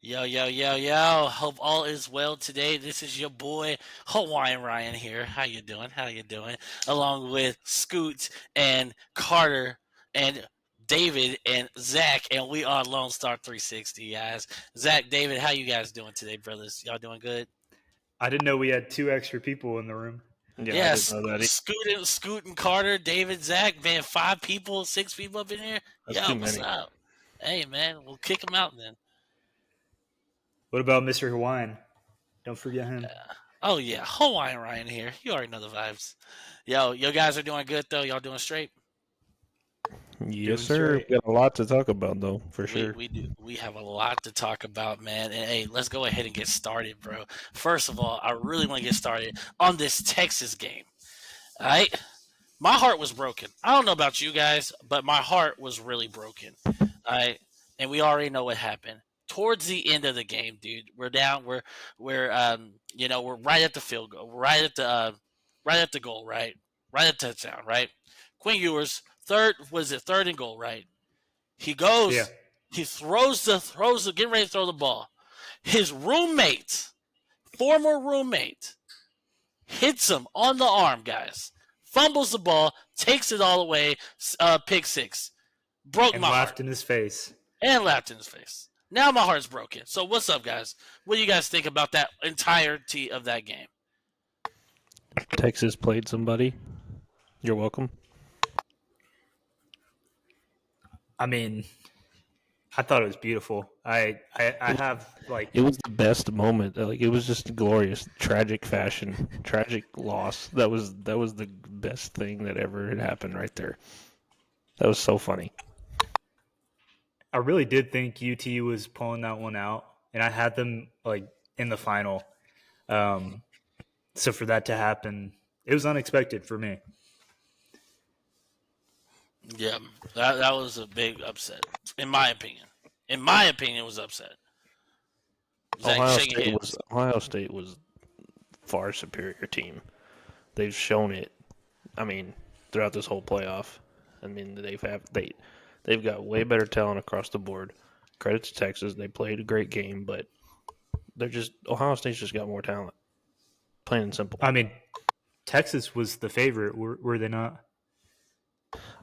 Yo, yo, yo, yo. Hope all is well today. This is your boy Hawaiian Ryan here. How you doing? How you doing? Along with Scoot and Carter and David and Zach, and we are Lone Star 360, guys. Zach, David, how you guys doing today, brothers? Y'all doing good? I didn't know we had two extra people in the room. Yeah, I didn't Yes, know that. Scoot and Carter, David, Zach, man, 5 people, 6 people up in here. That's Yo, too what's many. up? Hey, man, we'll kick them out then. What about Mr. Hawaiian? Don't forget him. Oh yeah, Hawaiian Ryan here. You already know the vibes. Yo guys are doing good though. Y'all doing straight? Yes, Doing sir. straight. We got a lot to talk about, though, for We sure. we do we have a lot to talk about, man. And hey, let's go ahead and get started, bro. First of all, I really want to get started on this Texas game. All right, my heart was broken. I don't know about you guys, but my heart was really broken. All right, and we already know what happened. Towards the end of the game, dude, we're down. We're right at the field goal. We're right at the goal, right at touchdown, right. Quinn Ewers, third and goal, right. He Yeah. goes, he getting ready to throw the ball. His roommate, former roommate, hits him on the arm, guys. Fumbles the ball, takes it all away, pick six. Broke And my heart laughed in his face. and laughed in his face. Now my heart's broken. So what's up, guys? What do you guys think about that entirety of that game? Texas played somebody. You're welcome. I mean, I thought it was beautiful. I have like It was the best moment. Like, it was just glorious. Tragic fashion. Tragic loss. That was the best thing that ever had happened right there. That was so funny. I really did think UT was pulling that one out, and I had them like in the final. So for that to happen, it was unexpected for me. Yeah, that was a big upset, in my opinion. In my opinion, it was upset. Zach, shaking hands. Ohio State was far superior team. They've shown it. I mean, throughout this whole playoff. I mean, they've got way better talent across the board. Credit to Texas, they played a great game, but Ohio State's just got more talent. Plain and simple. I mean, Texas was the favorite, were they not?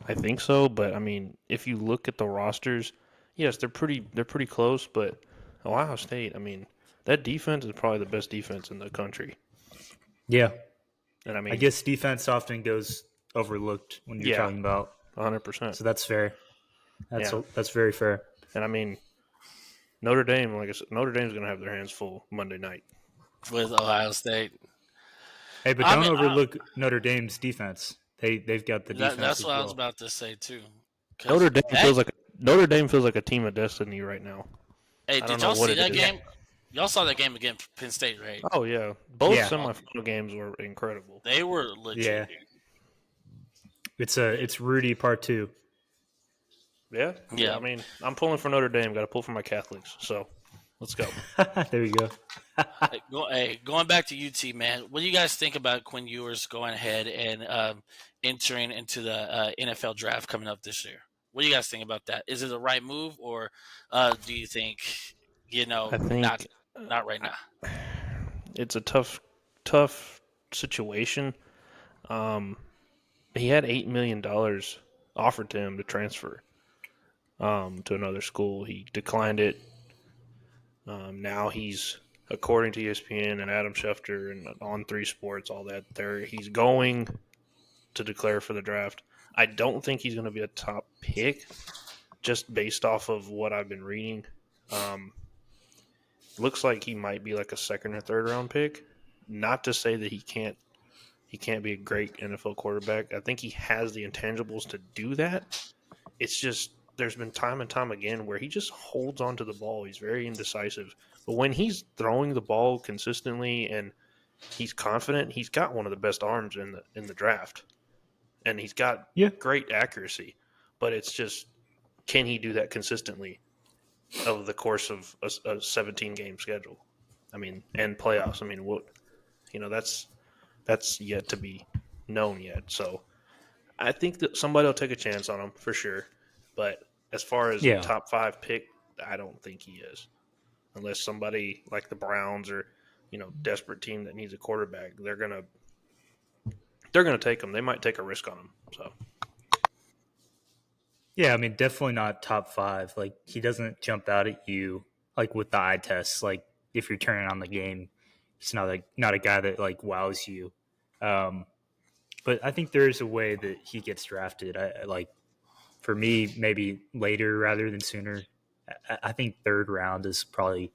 I think so, but I mean, if you look at the rosters, yes, they're pretty close, but Ohio State, I mean, that defense is probably the best defense in the country. Yeah. And I mean, I guess defense often goes overlooked when you're talking about 100%. So that's fair. Yeah. That's very fair. And I mean, Notre Dame, like I said, Notre Dame's going to have their hands full Monday night. With Ohio State. Hey, but don't overlook Notre Dame's defense. They've got the defense. That's as what well. I was about to say too. Notre Dame feels like a team of destiny right now. Hey, did y'all see that game? Y'all saw that game against Penn State, right? Oh yeah, both semifinal games were incredible. They were legit. Yeah. It's Rudy Part 2. Yeah. I mean, I'm pulling for Notre Dame. Got to pull for my Catholics. So let's go. There you go. Going back to UT, man. What do you guys think about Quinn Ewers going ahead and entering into the NFL draft coming up this year? What do you guys think about that? Is it the right move, or do you think I think not right now? It's a tough situation. He had $8 million offered to him to transfer to another school. He declined it. Now he's, according to ESPN and Adam Schefter and On 3 Sports, all that, he's going to declare for the draft. I don't think he's going to be a top pick, just based off of what I've been reading. Looks like he might be like a second or third round pick. Not to say that he can't be a great NFL quarterback. I think he has the intangibles to do that. It's just there's been time and time again where he just holds onto the ball. He's very indecisive. But when he's throwing the ball consistently and he's confident, he's got one of the best arms in the draft. And he's got great accuracy. But it's just, can he do that consistently over the course of a 17-game schedule? I mean, and playoffs. I mean, that's yet to be known yet. So I think that somebody will take a chance on him for sure. But as far as top 5 pick, I don't think he is. unless somebody like the Browns or desperate team that needs a quarterback, they're gonna take him. They might take a risk on him. So Yeah, I mean, definitely not top 5. Like, he doesn't jump out at you like with the eye tests. Like, if you're turning on the game, he's not a guy that like wows you. Um, but I think there is a way that he gets drafted. I like, for me, maybe later rather than sooner. I think third round is probably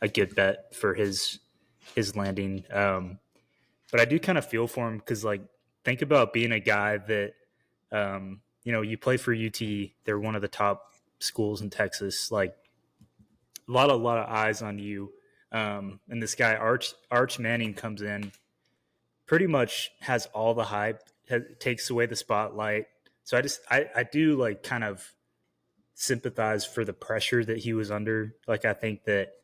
a good bet for his landing. But I do kind of feel for him because, like, think about being a guy that, you play for UT. They're one of the top schools in Texas. Like, a lot of eyes on you. And this guy Arch Manning comes in, pretty much has all the hype, takes away the spotlight. So I do like kind of sympathize for the pressure that he was under. Like, I think that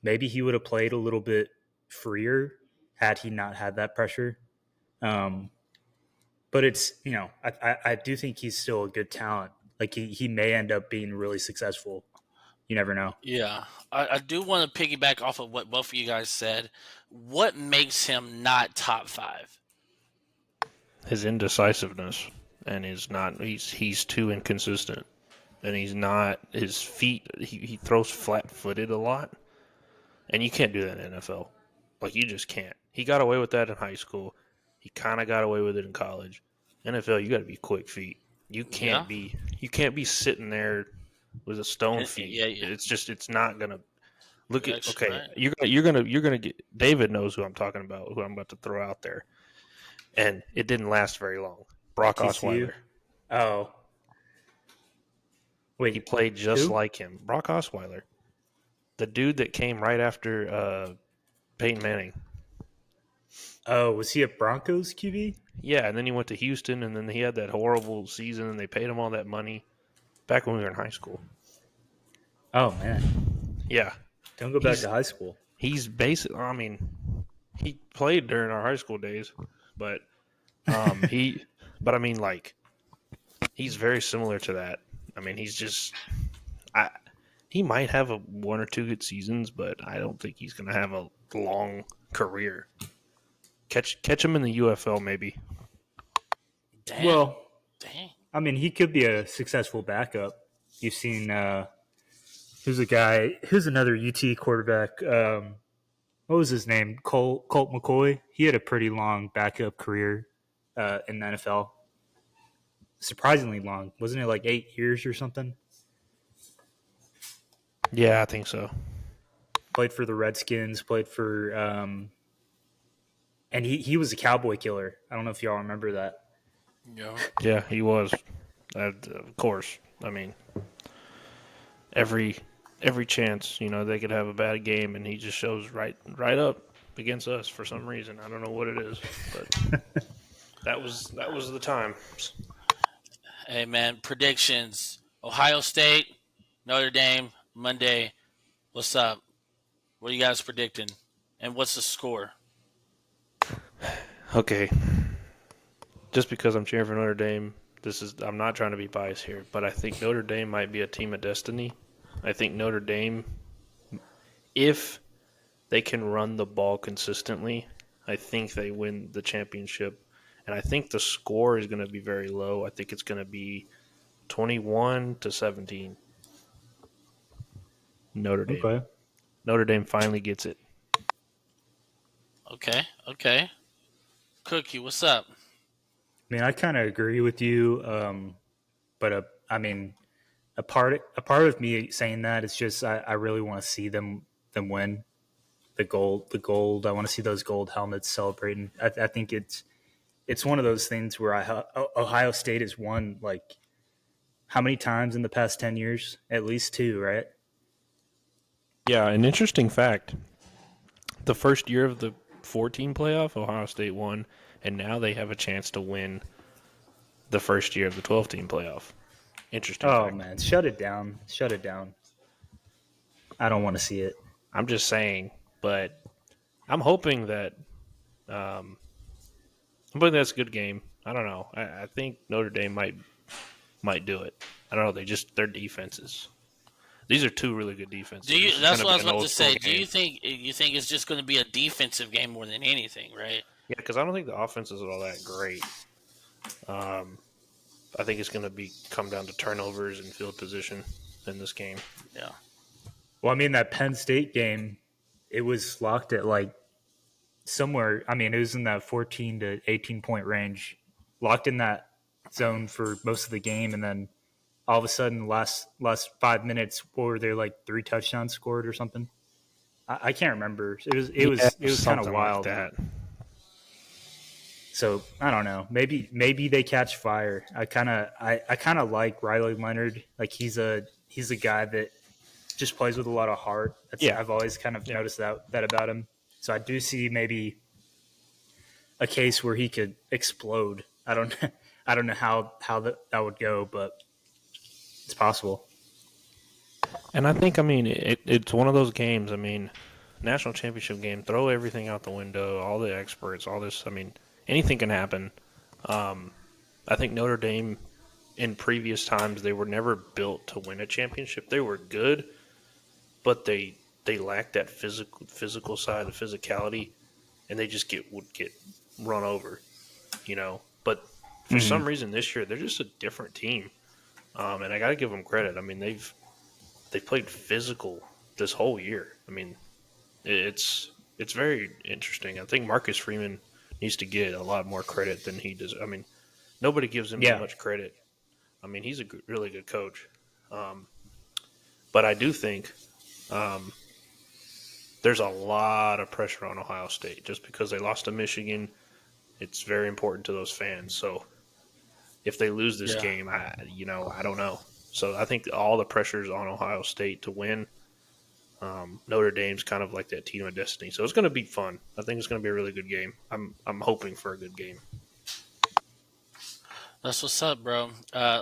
maybe he would have played a little bit freer had he not had that pressure. Um, but it's I do think he's still a good talent. Like, he may end up being really successful. You never know. Yeah, I do want to piggyback off of what both of you guys said. What makes him not top 5? his indecisiveness and he's too inconsistent, and he's not his feet. He throws flat footed a lot, and you can't do that in the NFL. Like, you just can't. He got away with that in high school. He kind of got away with it in college. NFL, you got to be quick feet. You Yeah, can't be sitting there with a stone feet. yeah. It's not gonna look You're at. actually Okay, right. you're gonna get. David knows who I'm talking about. Who I'm about to throw out there, and it didn't last very long. Brock TCU. Osweiler. Oh, He wait, played just who? like him. Brock Osweiler, the dude that came right after Peyton Manning. Oh, was he a Broncos QB? Yeah, and then he went to Houston, and then he had that horrible season, and they paid him all that money back when we were in high school. Oh man, Yeah, don't go back he's to high school. he's basic. I mean, he played during our high school days, but he, but I mean, like, he's very similar to that. I mean, he's just, I, he might have a one or two good seasons, but I don't think he's going to have a long career. Catch him in the UFL maybe. Damn, Well, dang. I mean, he could be a successful backup. You've seen who's another UT quarterback. What was his name? Colt McCoy. He had a pretty long backup career in the NFL. Surprisingly long, wasn't it? Like 8 years or something. Yeah, I think so. Played for the Redskins. Played for, and he was a Cowboy killer. I don't know if y'all remember that. Yeah. Yeah, he was. Of course. I mean, every chance, they could have a bad game, and he just shows right up against us for some reason. I don't know what it is, but that was the time. Hey man, predictions: Ohio State, Notre Dame, Monday. What's up? What are you guys predicting? And what's the score? Okay, just because I'm cheering for Notre Dame, I'm not trying to be biased here, but I think Notre Dame might be a team of destiny. I think Notre Dame, if they can run the ball consistently, I think they win the championship. And I think the score is going to be very low. I think it's going to be 21-17. Notre Dame. Okay. Notre Dame finally gets it. Okay. Cookie, what's up? I mean, I kind of agree with you, but I mean, a part of me saying that is just I really want to see them win the gold. I want to see those gold helmets celebrating. I think it's one of those things where Ohio State has won like how many times in the past 10 years? At least 2, right? Yeah, an interesting fact. The first year of the 4-team playoff, Ohio State won, and now they have a chance to win the first year of the 12-team playoff. Interesting Oh fact. man, shut it down! Shut it down! I don't want to see it. I'm just saying, but I'm hoping that um, that's a good game. I don't know. I think Notre Dame might do it. I don't know. Their defense is These are two really good defenses. Do you? This is That's going what I to was be an about old to school say. Do game. you think it's just going to be a defensive game more than anything, right? Yeah, because I don't think the offense is all that great. I think it's going to come down to turnovers and field position in this game. Yeah. Well, I mean, that Penn State game, it was locked at like somewhere. I mean, it was in that 14 to 18 point range, locked in that zone for most of the game, and then all of a sudden, last 5 minutes, what were there, like 3 touchdowns scored or something? I can't remember. It was kind of something wild. like that. So I don't know. Maybe they catch fire. I kind of like Riley Leonard. Like he's a guy that just plays with a lot of heart. I've always kind of noticed that about him. So I do see maybe a case where he could explode. I don't know how that would go, but it's possible. And I think, I mean, it's one of those games. I mean, national championship game, throw everything out the window, all the experts, all this. I mean, anything can happen. I think Notre Dame, in previous times, they were never built to win a championship. They were good, but they lacked that physical side, the physicality, and they just would get run over, you know. But for some reason this year, they're just a different team, and I got to give them credit. I mean, they've played physical this whole year. I mean, it's very interesting. I think Marcus Freeman needs to get a lot more credit than he does. I mean, nobody gives him that much credit. I mean, he's a really good coach. But I do think there's a lot of pressure on Ohio State just because they lost to Michigan. It's very important to those fans. So if they lose this game, I don't know. So I think all the pressure is on Ohio State to win. Notre Dame's kind of like that team of destiny. So it's going to be fun. I think it's going to be a really good game. I'm hoping for a good game. That's what's up, bro.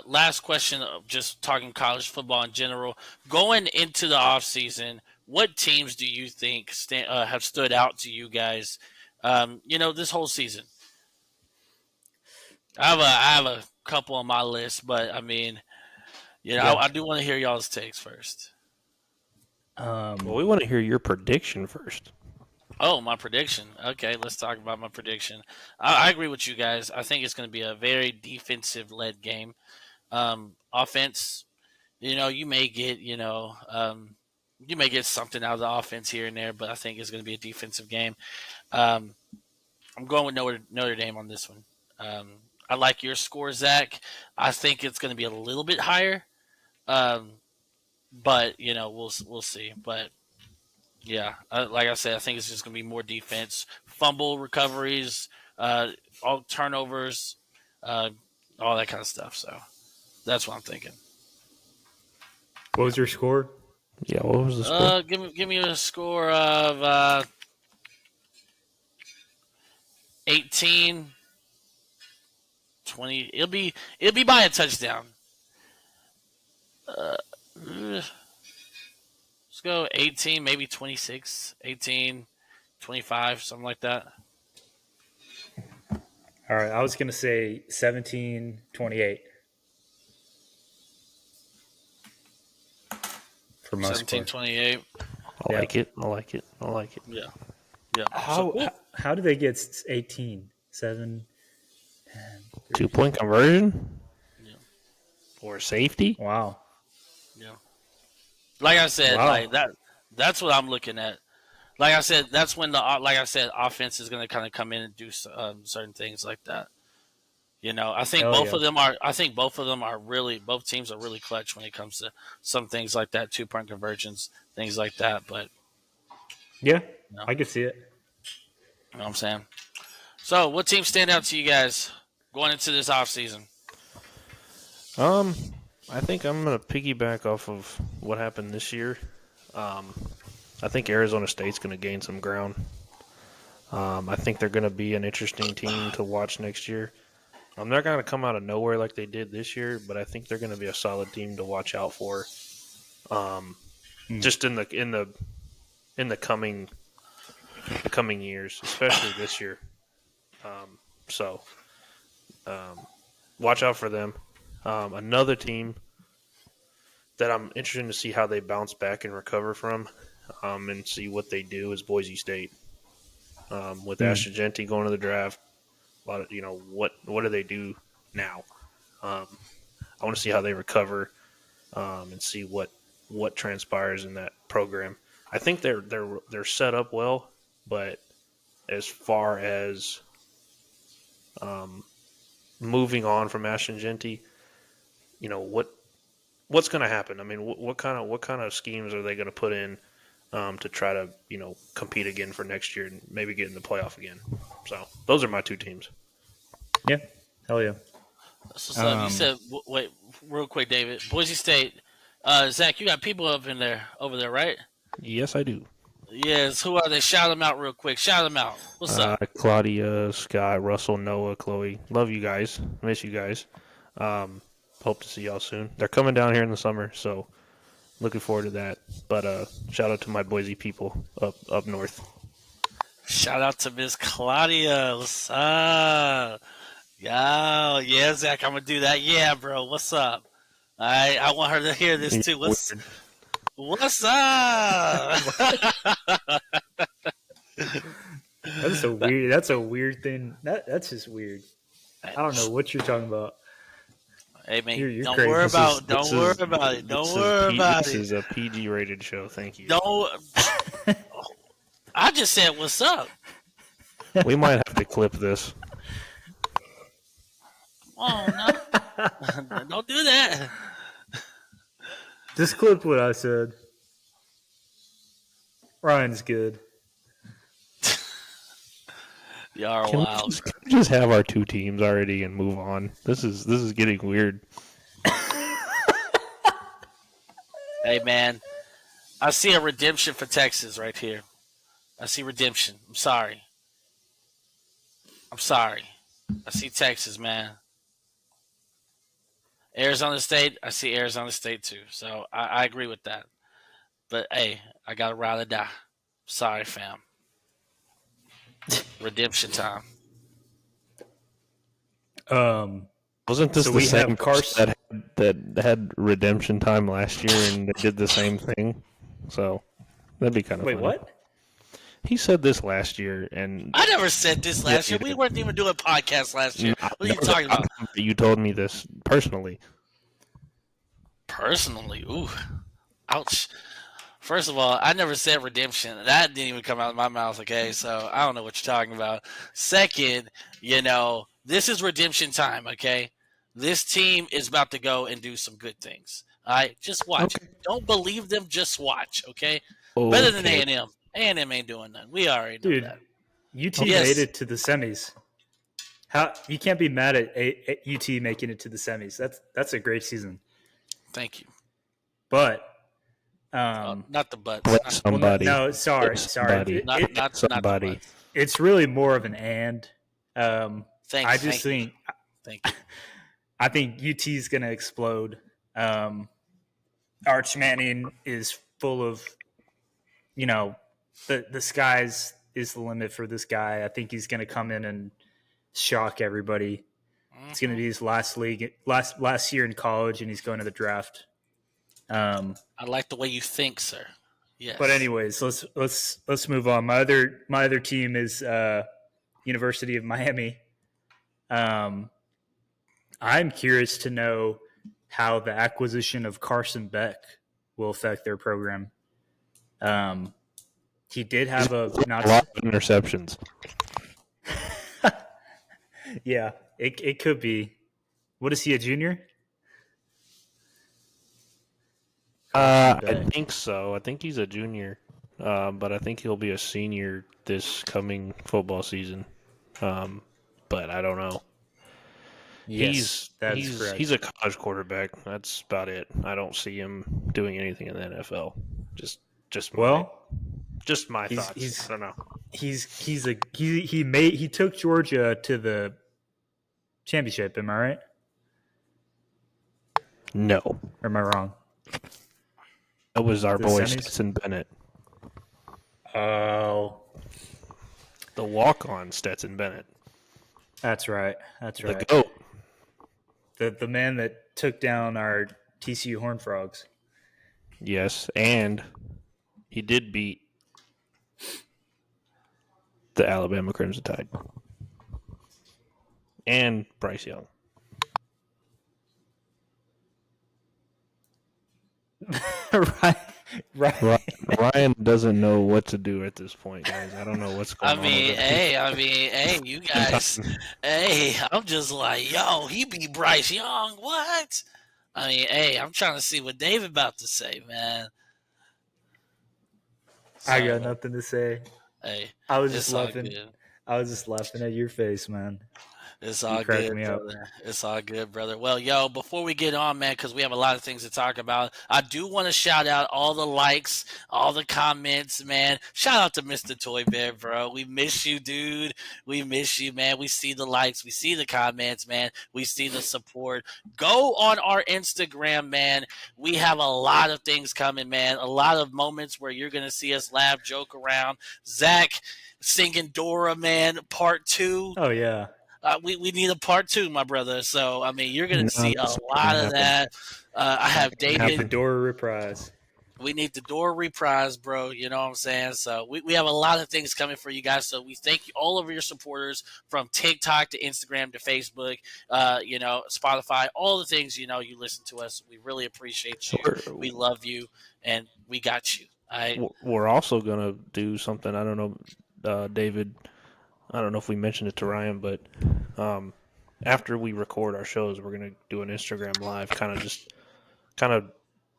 Last question, just talking college football in general. Going into the offseason, what teams do you think have stood out to you guys, this whole season? I have a couple on my list, but, I mean, I do want to hear y'all's takes first. Well, we want to hear your prediction first. Oh, my prediction. Okay, let's talk about my prediction. I agree with you guys. I think it's going to be a very defensive-led game. Offense, you may get, you may get something out of the offense here and there, but I think it's going to be a defensive game. I'm going with Notre Dame on this one. I like your score, Zach. I think it's going to be a little bit higher, but we'll see. But yeah, like I said, I think it's just going to be more defense, fumble recoveries, all turnovers, all that kind of stuff. So that's what I'm thinking. What was your score? Yeah, what was the score? Give me a score of 18, 20. It'll be by a touchdown. Let's go 18, maybe 26, 18, 25, something like that. All right, I was going to say 17-28. For my 17-28. I like it. Yeah. Yeah. How do they get 18? 7, 10, 2-point conversion? Yeah. Or safety? Wow. Yeah. Like I said, that's what I'm looking at. Like I said, that's when offense is going to kind of come in and do certain things like that. I think both of them are. I think both of them are really. Both teams are really clutch when it comes to some things like that, 2-point conversions, things like that. But I can see it. You know what I'm saying? So, what teams stand out to you guys going into this offseason? I think I'm going to piggyback off of what happened this year. I think Arizona State's going to gain some ground. I think they're going to be an interesting team to watch next year. They're not going to come out of nowhere like they did this year, but I think they're going to be a solid team to watch out for. Just in the coming years, especially this year. Watch out for them. Another team that I'm interested to see how they bounce back and recover from, and see what they do is Boise State. With Ashton Genty going to the draft, a lot of what do they do now? I want to see how they recover, and see what transpires in that program. I think they're set up well, but as far as moving on from Ashton Genty, what's going to happen? I mean, what kind of schemes are they going to put in to try to compete again for next year and maybe get in the playoff again? So those are my two teams. Yeah, hell yeah. So you said, wait, real quick, David. Boise State. Zach, you got people over there, right? Yes, I do. Yes. Who are they? Shout them out real quick. Shout them out. What's up? Claudia, Scott, Russell, Noah, Chloe. Love you guys. Miss you guys. Hope to see y'all soon. They're coming down here in the summer, so looking forward to that. But shout out to my Boise people up north. Shout out to Miss Claudia. What's up? Yeah, Zach, I'm gonna do that. Yeah, bro. What's up? I want her to hear this too. What's up? That's a weird. That's a weird thing. That's just weird. I don't know what you're talking about. Hey man, You're don't crazy. worry about it. Don't worry about it. Don't worry about it. This is a PG rated show. Thank you. Don't. I just said what's up. We might have to clip this. Oh no! Don't do that. Just clip what I said. Ryan's good. Y'all are Can wild. we just have our two teams already and move on? This is getting weird. Hey man, I see a redemption for Texas right here. I see redemption. I'm sorry. I see Texas, man. Arizona State, I see Arizona State too. So I agree with that. But hey, I gotta ride or die. Sorry, fam. Redemption time. Wasn't this So the we same have Carson that had redemption time last year and they did the same thing? So that'd be kind of Wait, funny. what? He said this last year, and I never said this last year. We weren't even doing podcasts last year. What are you talking about? You told me this personally. Personally, ooh, ouch. First of all, I never said redemption. That didn't even come out of my mouth, okay? So I don't know what you're talking about. Second, this is redemption time, okay? This team is about to go and do some good things. All right? Just watch. Okay. Don't believe them. Just watch, okay? Okay. Better than A&M. A&M ain't doing nothing. We already know Dude, that. UT made it to the semis. How you can't be mad at UT making it to the semis. That's a great season. Thank you. But not the butts. Let somebody. no, sorry. Somebody. Not Somebody. the butts. It's really more of an and. Thank I you. just think Thank you. I think UT is going to explode. Arch Manning is full of, the skies is the limit for this guy. I think he's going to come in and shock everybody. It's going to be his last year in college, and he's going to the draft. I like the way you think, sir. Yes. But anyways, let's move on. My other team is University of Miami. I'm curious to know how the acquisition of Carson Beck will affect their program. He did have a lot of interceptions. Yeah, it could be. What is he, a junior? I think so. I think he's a junior, but I think he'll be a senior this coming football season. But I don't know. Yes, that's correct. He's a college quarterback. That's about it. I don't see him doing anything in the NFL. Just my thoughts. I don't know. He took Georgia to the championship. Am I right? No. Or am I wrong? That was our The boy semis? Stetson Bennett. Oh, The walk-on Stetson Bennett. that's right. The GOAT. The man that took down our TCU Horned Frogs. Yes, and he did beat the Alabama Crimson Tide and Bryce Young. right, right. Ryan doesn't know what to do at this point, guys. I don't know what's going on over there. hey, you guys, hey, I'm just like, yo, he beat Bryce Young. What? I mean, hey, I'm trying to see what David about to say, man. I Sorry, got man. nothing to say. Hey, I was just it's all laughing. good. I was just laughing at your face, man. It's You all cracked good, me up. brother. It's all good, brother. Well, yo, before we get on, man, because we have a lot of things to talk about, I do want to shout out all the likes, all the comments, man. Shout out to Mr. Toy Bear, bro. We miss you, dude. We miss you, man. We see the likes, we see the comments, man. We see the support. Go on our Instagram, man. We have a lot of things coming, man. A lot of moments where you're going to see us laugh, joke around. Zach singing Dora, man, part 2. Oh yeah. We need a part 2, my brother. So I mean, you're gonna No, see a that's not lot gonna of happen. that. I have We need the David. Dora reprise. We need the door reprise, bro. You know what I'm saying? So we have a lot of things coming for you guys. So we thank you, all of your supporters, from TikTok to Instagram to Facebook, Spotify, all the things, you listen to us. We really appreciate you. We love you, and we got you. All right. We're also gonna do something. I don't know, David. I don't know if we mentioned it to Ryan, but after we record our shows, we're gonna do an Instagram live, kind of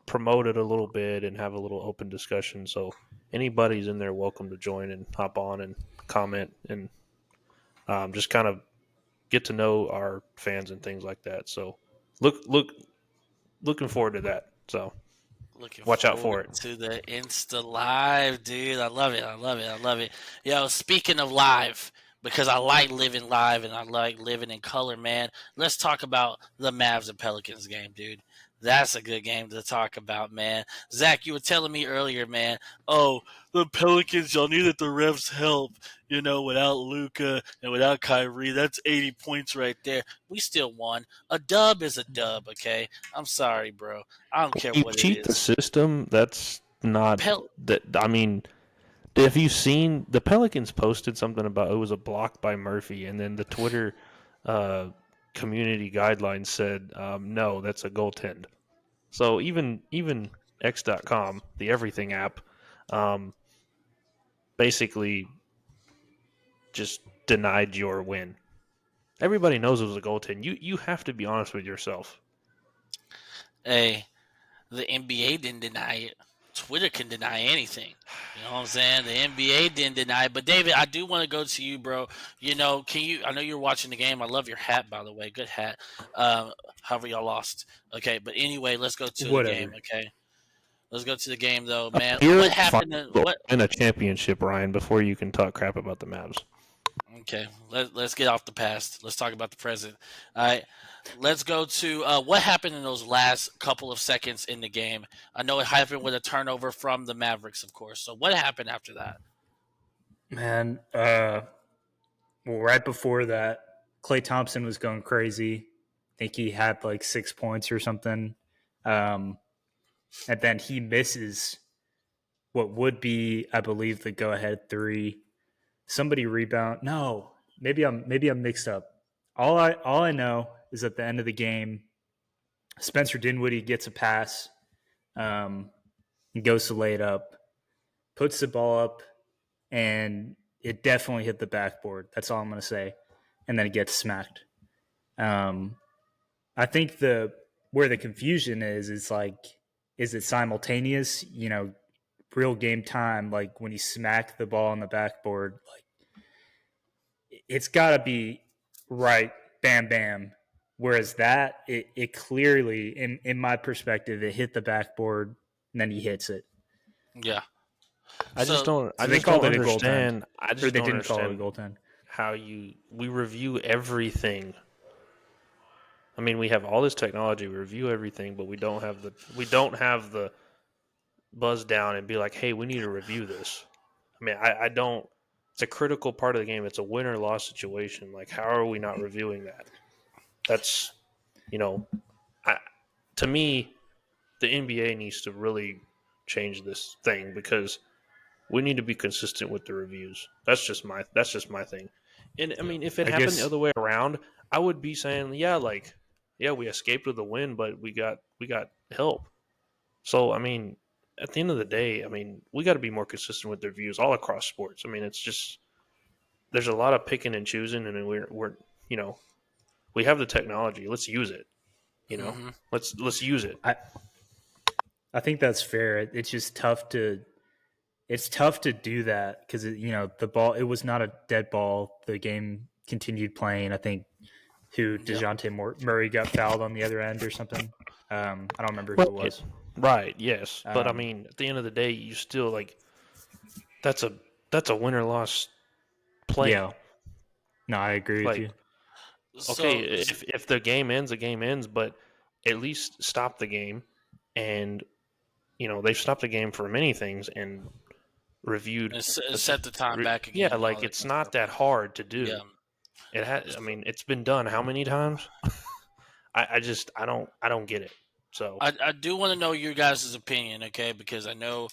promote it a little bit and have a little open discussion. So anybody's in there, welcome to join and hop on and comment and just kind of get to know our fans and things like that. So looking forward to that. So Looking watch out for forward it. to the Insta Live, dude. I love it. I love it. I love it. Yo, speaking of live, because I like living live and I like living in color, man, let's talk about the Mavs and Pelicans game, dude. That's a good game to talk about, man. Zach, you were telling me earlier, man. Oh, the Pelicans, y'all needed the refs' help, without Luca and without Kyrie. That's 80 points right there. We still won. A dub is a dub, okay? I'm sorry, bro. I don't care You what it cheat the is. system. That's not Pel- that. I mean, have you seen the Pelicans posted something about it was a block by Murphy, and then the Twitter uh, community guidelines said no, that's a goaltend. So even X.com, the everything app, um, basically just denied your win. Everybody knows it was a goaltend. You have to be honest with yourself. hey, the NBA didn't deny it. Twitter can deny anything. You know what I'm saying? The NBA didn't deny it. But David, I do want to go to you, bro. Can you? I know you're watching the game. I love your hat, by the way. Good hat. However, y'all lost. Okay, but anyway, let's go to the game. Whatever. Okay, let's go to the game, though, man. You're What happened? What? in a championship, Ryan, before you can talk crap about the Mavs. Okay, let's get off the past. Let's talk about the present. All right, let's go to what happened in those last couple of seconds in the game. I know it happened with a turnover from the Mavericks, of course. So what happened after that? Man, well, right before that, Klay Thompson was going crazy. I think he had like 6 points or something. And then he misses what would be, I believe, the go-ahead three. Somebody rebound. No, maybe I'm mixed up. All I know is at the end of the game, Spencer Dinwiddie gets a pass, um, and goes to lay it up, puts the ball up, and it definitely hit the backboard. That's all I'm going to say. And then it gets smacked. Um, I think where the confusion is like, is it simultaneous? Real game time. Like when he smacked the ball on the backboard, like it's got to be right, bam, bam. Whereas that, it clearly, in my perspective, it hit the backboard and then he hits it. Yeah. I just So don't. I So they just don't called it a goaltend, understand. I or just they don't didn't call it a understand goaltend. how we review everything. I mean, we have all this technology, we review everything, but we don't have the buzz down and be like, hey, we need to review this. I mean, I don't. It's a critical part of the game. It's a win or loss situation. Like, how are we not reviewing that? That's, you know, I, to me, the NBA needs to really change this thing because we need to be consistent with the reviews. That's just my thing. And I mean, if it I happened the guess other way around, I would be saying, yeah, we escaped with a win, but we got help. So I mean, at the end of the day, I mean, we got to be more consistent with the reviews all across sports. I mean, it's just there's a lot of picking and choosing, and we're we have the technology. Let's use it. Mm-hmm. Let's use it. I think that's fair. It's just tough to do that because the ball, it was not a dead ball. The game continued playing. I think Yep. DeJounte Murray got fouled on the other end or something. I don't remember who it was. Right. Yes. But I Um, mean, at the end of the day, you still that's a win or loss play. yeah, no, I agree with Like, you. okay, So if the game ends, the game ends, but at least stop the game. And they've stopped the game for many things and reviewed. set the time back again. Yeah, And all like that it's good not stuff. that hard to Yeah. do. It has. I mean, it's been done how many times? I don't get it. So I do want to know your guys' opinion, okay? Because I know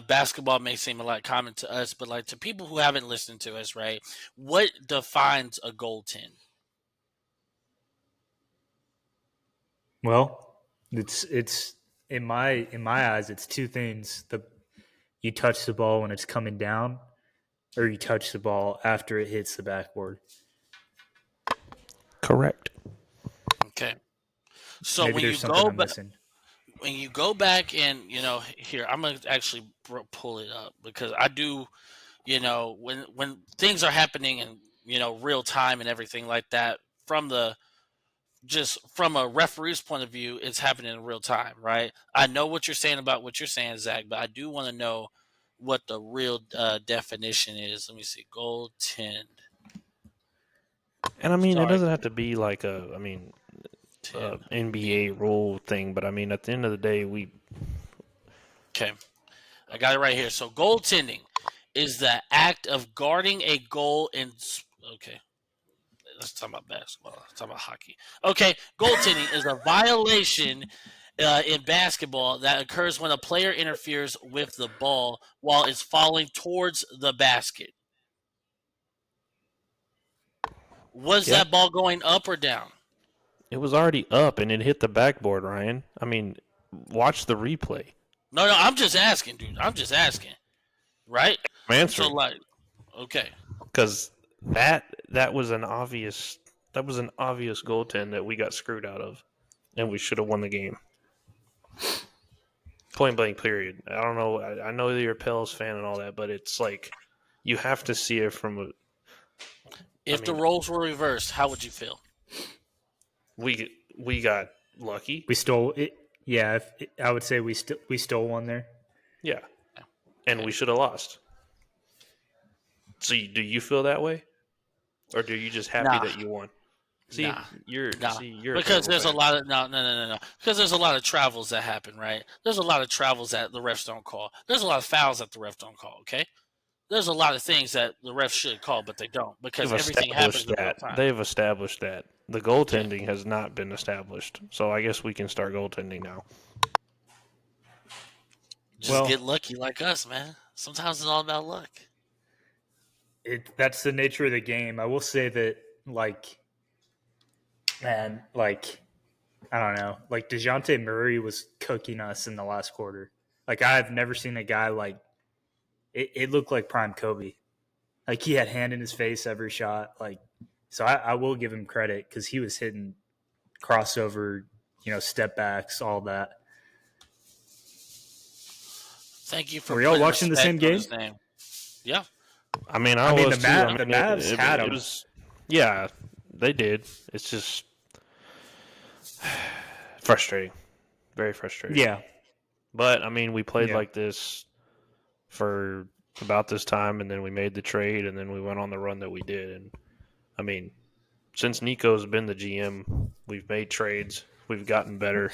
basketball may seem a lot common to us, but like to people who haven't listened to us, right? What defines a goaltend? Well, it's in my eyes, it's two things: you touch the ball when it's coming down, or you touch the ball after it hits the backboard. correct. Okay. So Maybe there's something I'm missing. when you go back and here I'm gonna actually pull it up because I do when things are happening in real time and everything like that from the just from a referee's point of view, it's happening in real time, right? I know what you're saying about what you're saying, Zach, but I do want to know what the real definition is. Let me see. Goaltend. And I mean, it Sorry, doesn't have to be like tend. NBA rule thing, but I mean, at the end of the day, we Okay, I got it right here. So goaltending is the act of guarding a goal in. Okay, let's talk about basketball. Let's talk about hockey. Okay, goaltending is a violation in basketball that occurs when a player interferes with the ball while it's falling towards the basket. Was yeah, that ball going up or down? it was already up and it hit the backboard, Ryan. I mean, watch the replay. No, I'm just asking, dude. I'm just asking, right? I'm So, answering like, okay, because that was an obvious goaltend that we got screwed out of, and we should have won the game. Point blank, period. I don't know. I know that you're a Pels fan and all that, but it's like you have to see it from a. if the roles were reversed, how would you feel? We got lucky. We stole it. Yeah, I would say we stole one there. Yeah, and we should have lost. So do you feel that way, or are you just happy Nah, that you won? nah, You're nah. a Because terrible there's a fan. lot of no. Because there's a lot of travels that happen, right? There's a lot of travels that the refs don't call. There's a lot of fouls that the refs don't call. Okay, there's a lot of things that the refs should call, but they don't because They've everything happens established in real that. time. They've established that. The Okay, goaltending has not been established. So I guess we can start goaltending now. just get Well, lucky like us, man. Sometimes it's all about luck. that's the nature of the game. I will say that, like, man, like, I don't know, like DeJounte Murray was cooking us in the last quarter. Like, I've never seen a guy like it looked like prime Kobe. Like, he had hand in his face every shot. Like, so I will give him credit because he was hitting crossover, step backs, all that. Thank you for Were y'all putting watching the same respect on game? his name. Yeah. I mean, I mean, was too. I the mean, Mavs had it him. was. Yeah, they did. It's just frustrating, very frustrating. Yeah, But I mean, we played yeah. like this for about this time, and then we made the trade, and then we went on the run that we did. And I mean, since Nico's been the GM, we've made trades, we've gotten better,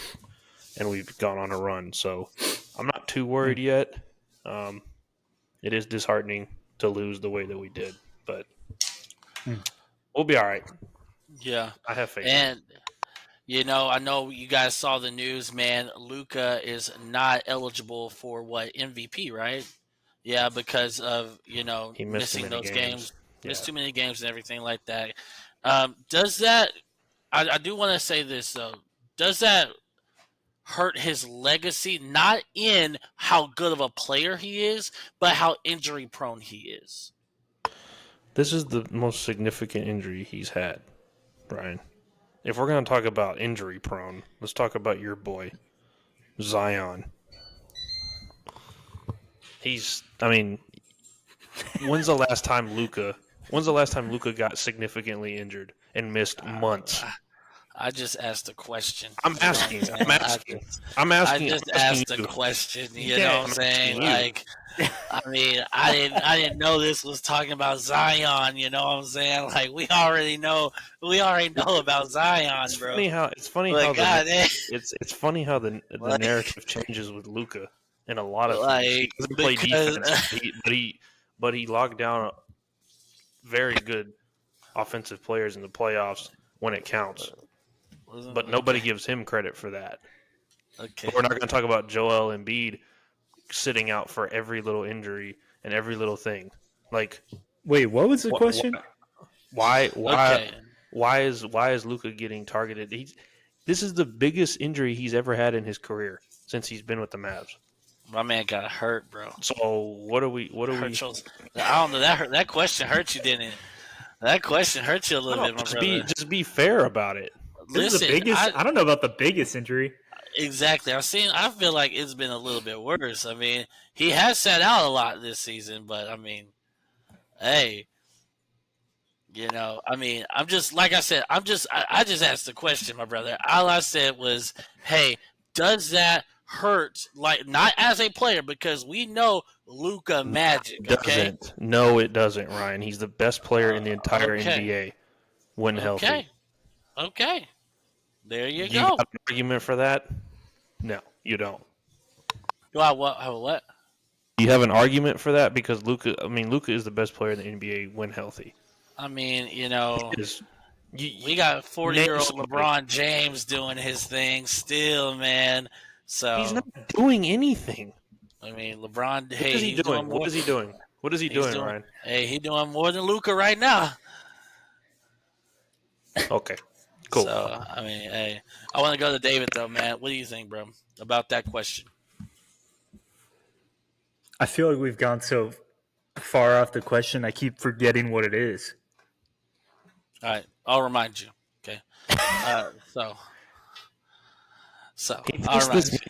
and we've gone on a run. So I'm not too worried yet. Um, it is disheartening to lose the way that we did, but Mm. we'll be all right. Yeah. I have faith. And I know you guys saw the news, man. Luka is not eligible for MVP, right? Yeah, because of He missed too missing many those games. games, Yeah. missed too many games and everything like that. Does that? I do want to say this though. Does that hurt his legacy? Not in how good of a player he is, but how injury prone he is. This is the most significant injury he's had, Brian. If we're going to talk about injury prone, let's talk about your boy, Zion. I mean, when's the last time Luca got significantly injured and missed months? I just asked a question. I'm You know what asking. saying? I'm asking. I I'm just asking asked a you. question. You know can't- what I'm saying? asking you. Like, I mean, I didn't know this was talking about Zion. You know what I'm saying? Like, we already know about Zion, It's bro. funny how Like, God, it's funny how the like, narrative changes with Luca in a lot of things. He like doesn't play because defense, but he locked down very good offensive players in the playoffs when it counts. But nobody gives him credit for that. Okay. But we're not going to talk about Joel Embiid sitting out for every little injury and every little thing. Like, Wait, what was the wh- question? why is Luca getting targeted? This is the biggest injury he's ever had in his career since he's been with the Mavs. My man got hurt, bro. So what do we? I don't know. That question hurt you, didn't it? That question hurt you a little bit, my brother. Just be fair about it. This is the biggest. I don't know about the biggest injury. Exactly. I feel like it's been a little bit worse. I mean, he has sat out a lot this season, but I mean, hey, I mean, I'm just like I said. I just asked the question, my brother. All I said was, hey, does that hurt? Like, not as a player, because we know Luka Magic. Okay. No, it doesn't, Ryan. He's the best player in the entire NBA when healthy. Okay. There you You go. got an argument for that? No, you don't. Do I what? You have an argument for that because Luka is the best player in the NBA when healthy. I mean, we got 40-year-old LeBron James doing his thing still, man. So he's not doing anything. I mean, LeBron. What is he doing? What is he doing? What is he doing, Ryan? Hey, he's doing more than Luka right now. Okay, cool. So I mean, hey, I want to go to David though, man. What do you think, bro, about that question? I feel like we've gone so far off the question. I keep forgetting what it is. All right, I'll remind you. Okay.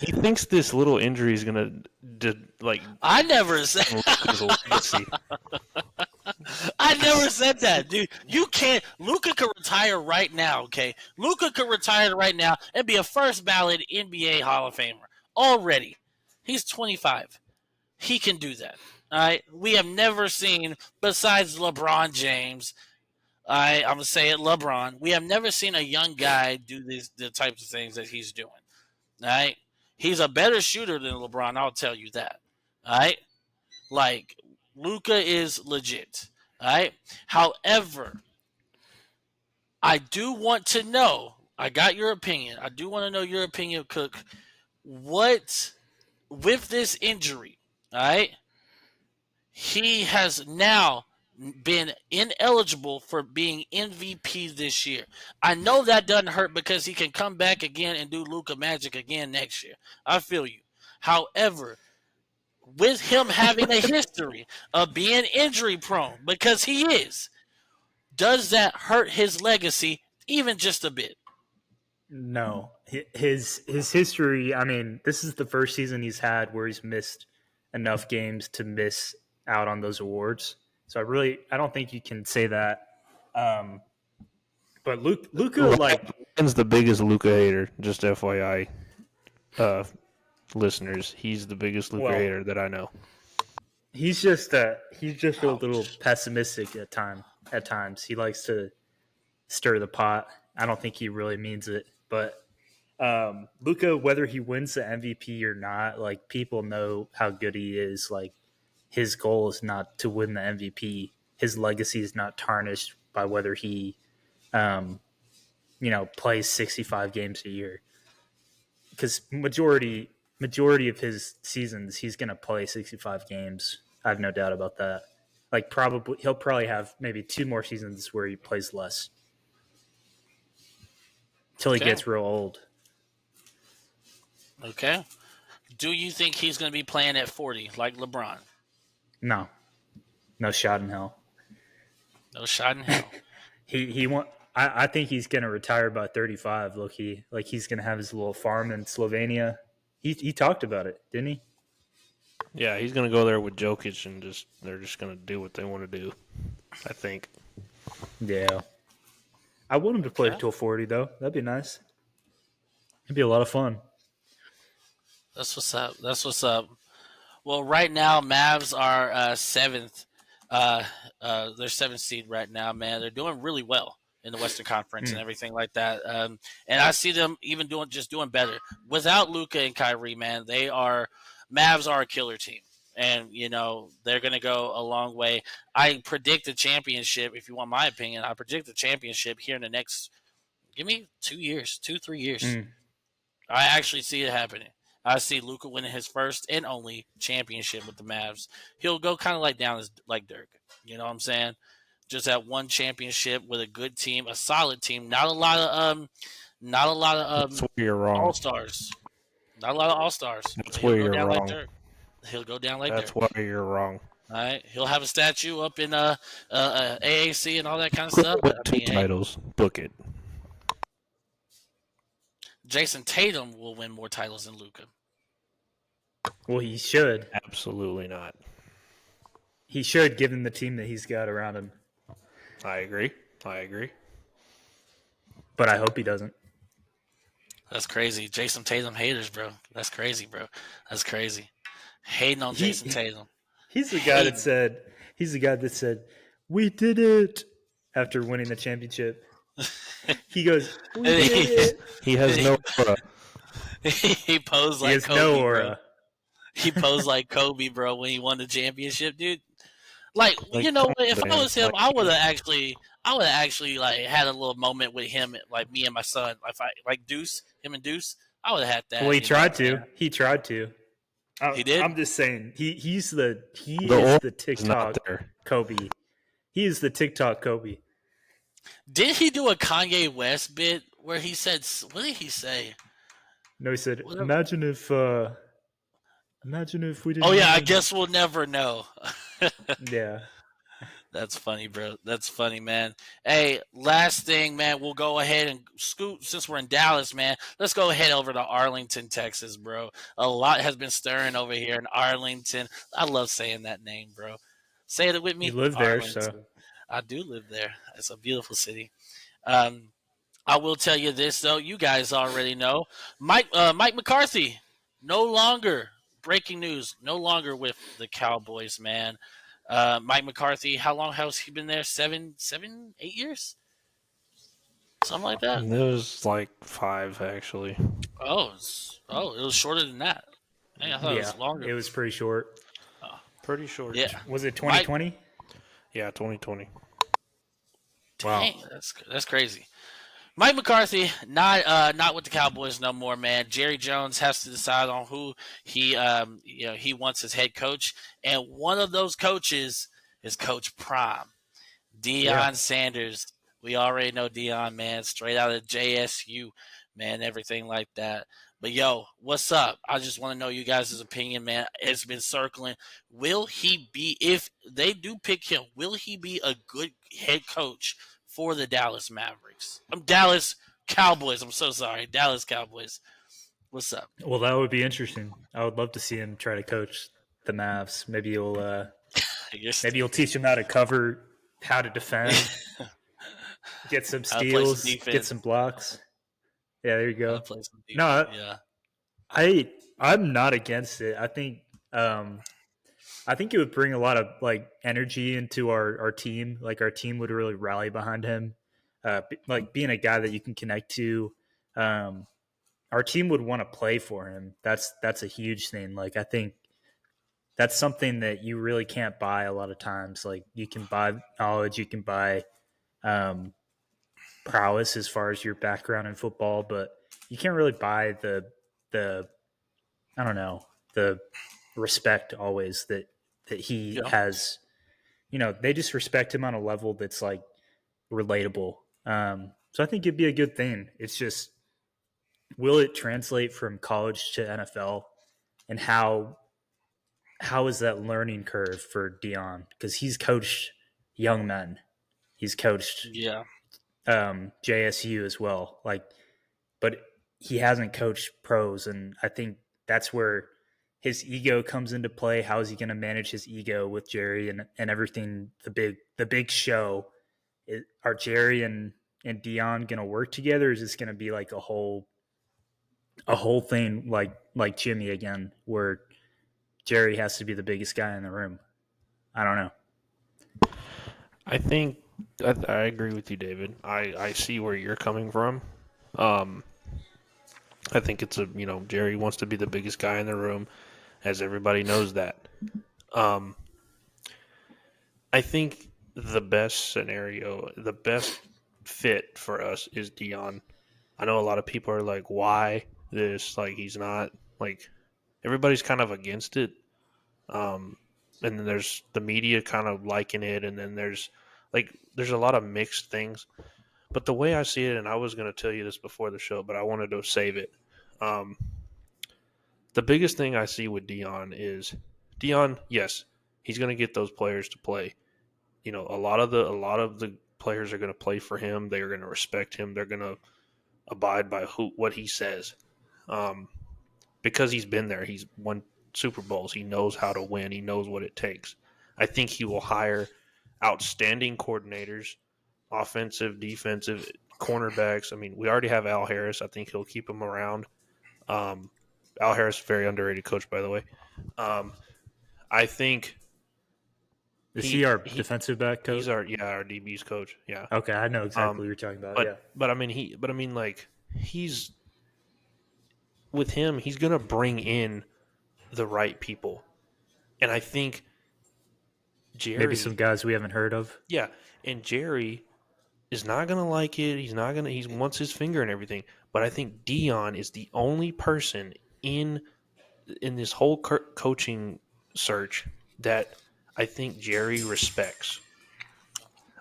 He thinks this little injury is gonna I never said. I never said that, dude. You can't. Luka could retire right now. Okay, Luka could retire right now and be a first ballot NBA Hall of Famer already. He's 25. He can do that. All right. We have never seen, besides LeBron James. I'm gonna say it, LeBron. We have never seen a young guy do the types of things that he's doing. All right. He's a better shooter than LeBron. I'll tell you that. All right. Like, Luka is legit. All right. However, I do want to know. I got your opinion. I do want to know your opinion, Cook. What with this injury? All right. He has now been ineligible for being MVP this year. I know that doesn't hurt because he can come back again and do Luka Magic again next year. I feel you. However, with him having a history of being injury prone, because he is, does that hurt his legacy even just a bit? No. His history, I mean, this is the first season he's had where he's missed enough games to miss out on those awards. So I don't think you can say that. But Luka, Ryan's the biggest Luka hater. Just FYI, listeners, he's the biggest Luka hater that I know. He's just a little pessimistic at times. He likes to stir the pot. I don't think he really means it, but Luka, whether he wins the MVP or not, like, people know how good he is. Like, his goal is not to win the MVP. His legacy is not tarnished by whether he plays 65 games a year. Because majority of his seasons, he's going to play 65 games. I have no doubt about that. Like he'll probably have maybe 2 more seasons where he plays less till he gets real old. Okay. Do you think he's going to be playing at 40 like LeBron? No shot in hell. No shot in hell. he won't. I think he's going to retire by 35. Look, he's going to have his little farm in Slovenia. He talked about it, didn't he? Yeah, he's going to go there with Jokic and they're just going to do what they want to do, I think. Yeah. I want him to play till 40, though. That'd be nice. It'd be a lot of fun. That's what's up. Well, right now, Mavs are 7th. They're 7th seed right now, man. They're doing really well in the Western Conference and everything like that. And I see them even doing better. Without Luka and Kyrie, man, Mavs are a killer team. And, they're going to go a long way. I predict a championship, if you want my opinion, I predict a championship here in the next, give me 3 years. I actually see it happening. I see Luka winning his first and only championship with the Mavs. He'll go kind of down like Dirk. You know what I'm saying? Just that one championship with a good team, a solid team. Not a lot of That's where you're wrong. all-stars. Not a lot of all-stars. That's where you're wrong. Like Dirk. He'll go down like That's Dirk. why you're wrong. All right, he'll have a statue up in AAC and all that kind of stuff. With 2 titles, book it. Jason Tatum will win more titles than Luka. Well, he should. Absolutely not. He should, given the team that he's got around him. I agree. But I hope he doesn't. That's crazy. Jason Tatum haters, bro. That's crazy, bro. That's crazy. Hating on Jason Tatum. He's the guy that said, "We did it," after winning the championship. He goes, "We did it." He has no aura. He posed like he has Kobe, no aura. bro. He posed like Kobe, bro, when he won the championship, dude. If I was him, I would have actually had a little moment with him, like me and my son, him and Deuce. I would have had that. Well, he tried to. He tried to. He did. I'm just saying, he is the TikTok Kobe. He is the TikTok Kobe. Did he do a Kanye West bit where he said, what did he say? No, he said, imagine if we didn't. Oh yeah, I guess we'll never know. Yeah. That's funny, bro. That's funny, man. Hey, last thing, man, we'll go ahead and scoot, since we're in Dallas, man, let's go ahead over to Arlington, Texas, bro. A lot has been stirring over here in Arlington. I love saying that name, bro. Say it with me. You live there, so. I do live there. It's a beautiful city. I will tell you this, though. You guys already know. Mike McCarthy, no longer, breaking news, no longer with the Cowboys, man. Mike McCarthy, how long has he been there? 7, 8 years? Something like that? It was like 5, actually. Oh, it was shorter than that. I thought it was longer. It was pretty short. Pretty short. Yeah. Was it 2020? Yeah, 2020. Dang, wow. That's crazy. Mike McCarthy, not with the Cowboys no more, man. Jerry Jones has to decide on who he wants as head coach, and one of those coaches is Coach Prime, Deion Sanders. We already know Deion, man, straight out of JSU, man, everything like that. But yo, what's up? I just want to know you guys' opinion, man. It's been circling. Will he be, if they do pick him, will he be a good head coach for the Dallas Mavericks? Dallas Cowboys. I'm so sorry. Dallas Cowboys. What's up? Well, that would be interesting. I would love to see him try to coach the Mavs. Maybe you'll teach him how to cover, how to defend, get some steals, get some blocks. Yeah, there you go. No, I'm not against it. I think it would bring a lot of energy into our team. Like our team would really rally behind him. Being a guy that you can connect to. Our team would want to play for him. That's a huge thing. Like I think that's something that you really can't buy a lot of times. Like you can buy knowledge, you can buy prowess as far as your background in football, but you can't really buy the I don't know, the respect always that he Yeah. has. They just respect him on a level that's like relatable. So I think it'd be a good thing. It's just, will it translate from college to NFL, and how is that learning curve for Deion? Because he's coached young men, he's coached Yeah. JSU as well. But he hasn't coached pros, and I think that's where his ego comes into play. How is he going to manage his ego with Jerry and everything? The big show. Are Jerry and Dion going to work together? Or is this going to be like a whole thing like Jimmy again, where Jerry has to be the biggest guy in the room? I don't know. I think I agree with you, David. I see where you're coming from. Um, I think it's Jerry wants to be the biggest guy in the room, as everybody knows that. Um, I think the best scenario, the best fit for us is Dion. I know a lot of people are like, why this? Like, he's not like everybody's kind of against it. Um, and then there's the media kind of liking it, and then there's a lot of mixed things. But the way I see it, and I was going to tell you this before the show, but I wanted to save it. Um, the biggest thing I see with Dion. Yes, he's going to get those players to play. A lot of the players are going to play for him. They are going to respect him. They're going to abide by what he says. Um, because he's been there. He's won Super Bowls. He knows how to win. He knows what it takes. I think he will hire outstanding coordinators, offensive, defensive, cornerbacks. I mean, we already have Al Harris. I think he'll keep him around. Um, Al Harris, very underrated coach, by the way. Um, I think Is he our defensive back coach? he's our DB's coach. Yeah. Okay, I know exactly what you're talking about. Yeah. But I mean like he's with him. He's gonna bring in the right people, and I think Jerry, Maybe some guys we haven't heard of. yeah, and Jerry is not gonna like it. He's not gonna. He wants his finger and everything. But I think Dion is the only person in this whole coaching search that I think Jerry respects.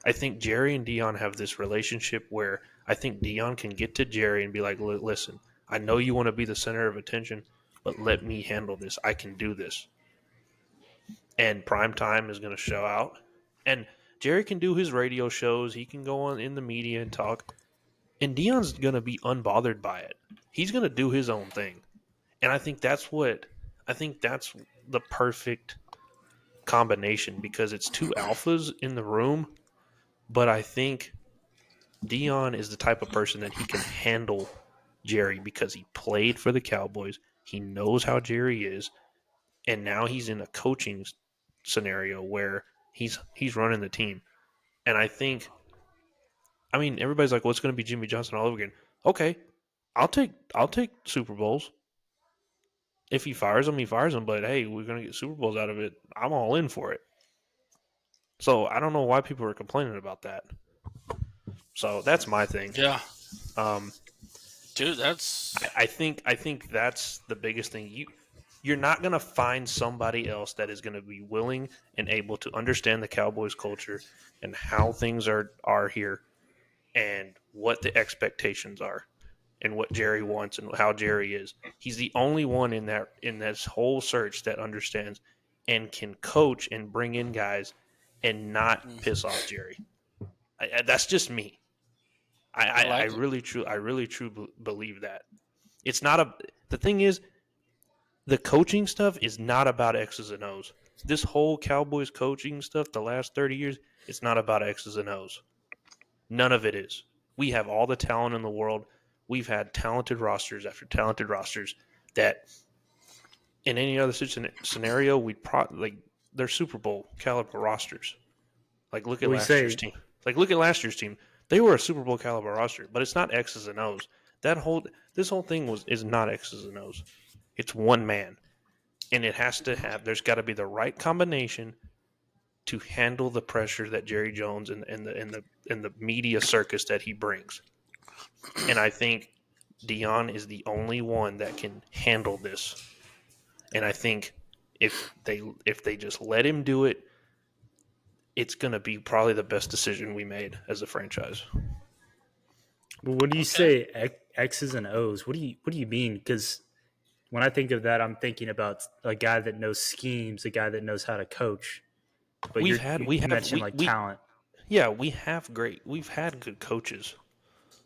I think Jerry and Dion have this relationship where I think Dion can get to Jerry and be like, listen, I know you want to be the center of attention, but let me handle this. I can do this. And prime time is going to show out. And Jerry can do his radio shows. He can go on in the media and talk. And Dion's going to be unbothered by it. He's going to do his own thing. And I think that's the perfect combination, because it's two alphas in the room. But I think Dion is the type of person that he can handle Jerry because he played for the Cowboys. He knows how Jerry is, and now he's in a coaching scenario where he's running the team. And I think, everybody's like, "Well, it's going to be Jimmy Johnson all over again." Okay, I'll take Super Bowls. If he fires them, he fires them. But hey, we're going to get Super Bowls out of it. I'm all in for it. So I don't know why people are complaining about that. So that's my thing. Yeah. Um, Dude, that's I think that's the biggest thing. You're not going to find somebody else that is going to be willing and able to understand the Cowboys culture and how things are here and what the expectations are and what Jerry wants and how Jerry is. He's the only one in this whole search that understands and can coach and bring in guys and not piss off Jerry. That's just me. I really truly believe that. It's not the thing is, the coaching stuff is not about X's and O's. This whole Cowboys coaching stuff, the last 30 years, it's not about X's and O's. None of it is. We have all the talent in the world. We've had talented rosters after talented rosters that in any other scenario, they're Super Bowl caliber rosters. Like look at last year's team. Look at last year's team. They were a Super Bowl caliber roster, but it's not X's and O's. This whole thing is not X's and O's. It's one man, and there's got to be the right combination to handle the pressure that Jerry Jones and the media circus that he brings. And I think Deion is the only one that can handle this. And I think if they just let him do it, it's going to be probably the best decision we made as a franchise. Well, when you Okay. say X's and O's, what do you mean? Because when I think of that, I'm thinking about a guy that knows schemes, a guy that knows how to coach. But We've you had we have mentioned like we talent. yeah, we've had good coaches.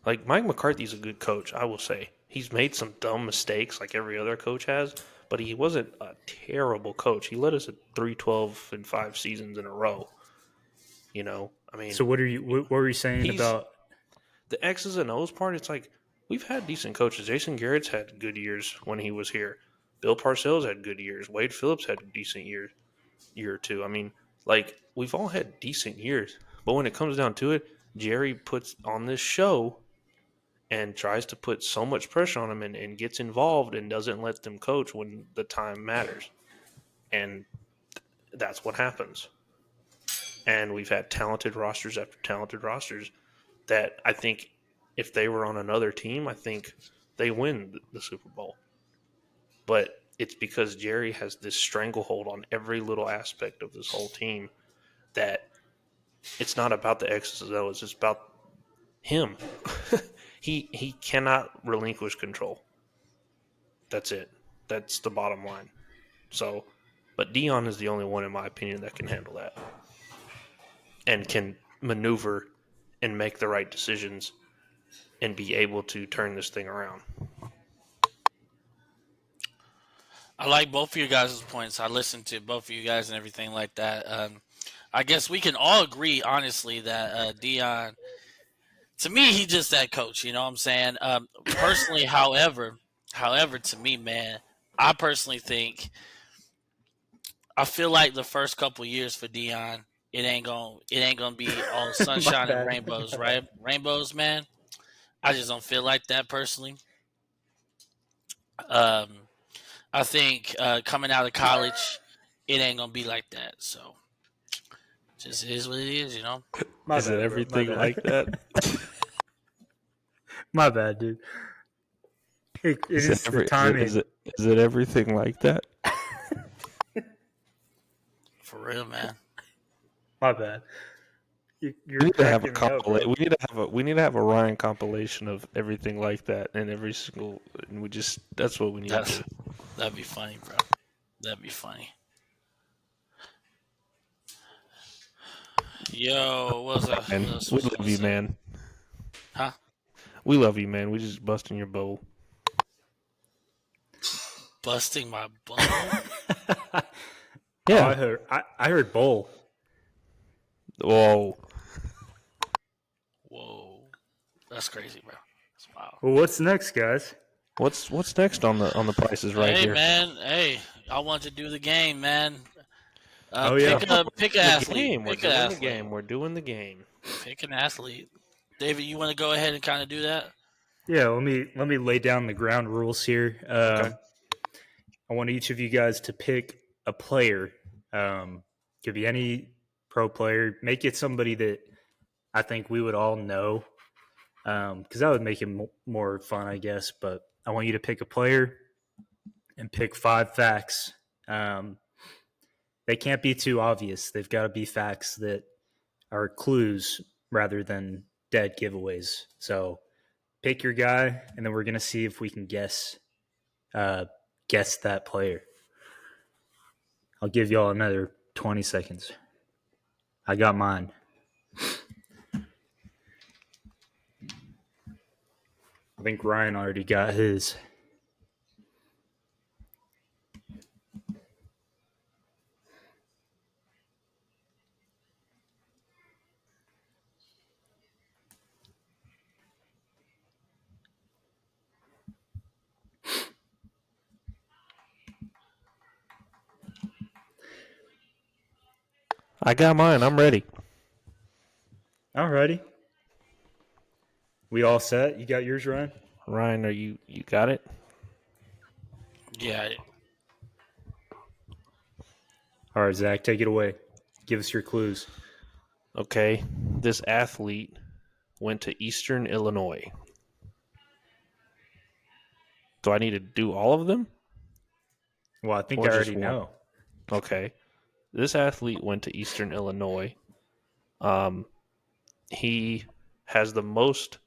Like Mike McCarthy's a good coach, I will say. He's made some dumb mistakes like every other coach has, but he wasn't a terrible coach. He led us at 3-12-5 seasons in a row. I mean, So what were you saying he's about? the X's and O's part. It's like we've had decent coaches. Jason Garrett's had good years when he was here. Bill Parcells had good years. Wade Phillips had a decent year or two. I mean, like we've all had decent years, but when it comes down to it, Jerry puts on this show and tries to put so much pressure on them and gets involved and doesn't let them coach when the time matters. And that's what happens. And we've had talented rosters after talented rosters that I think if they were on another team, I think they win the Super Bowl. But it's because Jerry has this stranglehold on every little aspect of this whole team that it's not about the X's and O's, it's about him. He cannot relinquish control. That's it. That's the bottom line. So, but Deion is the only one, in my opinion, that can handle that and can maneuver and make the right decisions and be able to turn this thing around. I like both of you guys' points. I listened to both of you guys and everything like that. I guess we can all agree, honestly, that Deion, to me, he's just that coach. You know what I'm saying? Personally, however, to me, man, I personally think I feel like the first couple years for Deion, it ain't gonna be all My sunshine and bad. rainbows, My bad. right? Rainbows, man. I just don't feel like that personally. Um, I think coming out of college, it ain't gonna be like that. So just is what it is, you know. My Is it bad, bro. My everything bad. like that? My bad, dude. It Is it is the timing. is it everything like that? For real, man. My bad. We You're need to have a cracking me up, bro. we need to have a Ryan compilation of everything like that and every single and we just that's what we need to That's do. that'd be funny, bro. That'd be funny. Yo, what's up? And we love you, What's up? man. Huh? We love you, man. We just busting your bowl. Busting my bubble? Oh, I heard bowl. Whoa. Whoa, that's crazy, bro. That's wild. Well, what's next, guys? What's next on the prices right Hey, here? man. Hey, I want to do the game, man. Oh, yeah. Pick an athlete. Game. We're Pick an doing the athlete. game. We're doing the game. Pick an athlete. David, you want to go ahead and kind of do that? Yeah, let me lay down the ground rules here. Okay. I want each of you guys to pick a player. Could be any pro player. Make it somebody that I think we would all know, because that would make it more fun, I guess. But I want you to pick a player and pick 5 facts. They can't be too obvious. They've got to be facts that are clues rather than dead giveaways. So pick your guy, and then we're gonna see if we can guess that player. I'll give y'all another 20 seconds. I got mine. I think Ryan already got his. I got mine. I'm ready. Alrighty. We all set? You got yours, Ryan? Ryan, you got it? Yeah. All right, Zach, take it away. Give us your clues. Okay, this athlete went to Eastern Illinois. Do I need to do all of them? Well, I think Or I just already one? know. Okay. This athlete went to Eastern Illinois. He has the most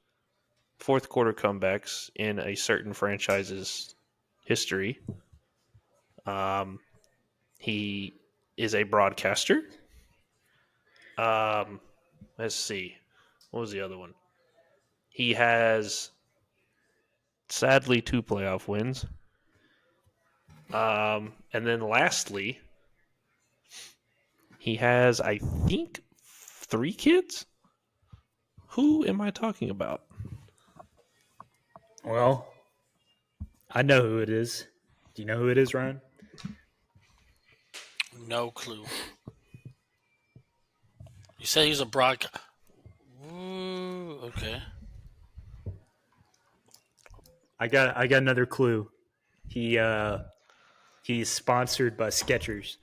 fourth quarter comebacks in a certain franchise's history. He is a broadcaster. Um, let's see. What was the other one? He has sadly 2 playoff wins. And then lastly, he has, I think, 3 kids. Who am I talking about? Well, I know who it is. Do you know who it is, Ryan? No clue. You said he's a broadcast. Okay. I got another clue. He's sponsored by Skechers.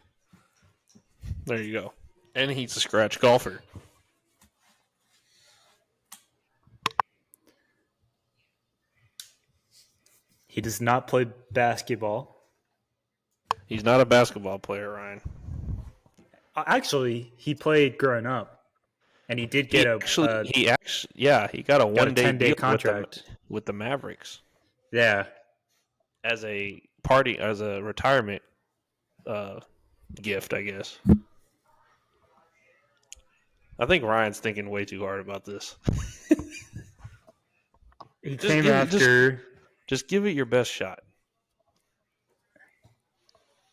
There you go. And he's a scratch golfer. He does not play basketball. He's not a basketball player, Ryan. Actually, he played growing up, and he did get he got a got a 1-day 10-day deal contract. with the Mavericks Yeah, as a retirement gift, I guess. I think Ryan's thinking way too hard about this. he Just came give it- after Just give it your best shot.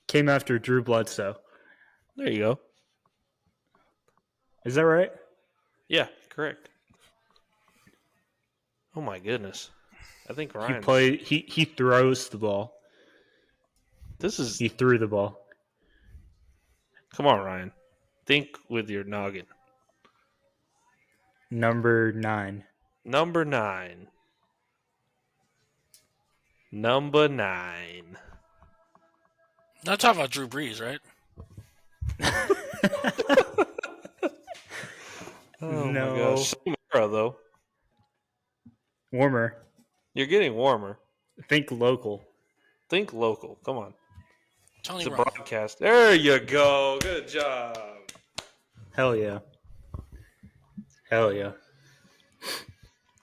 Drew Bledsoe. There you go. Is that right? Yeah, correct. Oh my goodness. I think Ryan. He throws the ball. He threw the ball. Come on, Ryan. Think with your noggin. Number 9. Number 9. Number 9. Not talking about Drew Brees, right? Oh No. my gosh. Same era, though. Warmer. You're getting warmer. Think local. Think local. Come on. Tony It's a Romo. broadcast. There you go. Good job. Hell yeah. Hell yeah.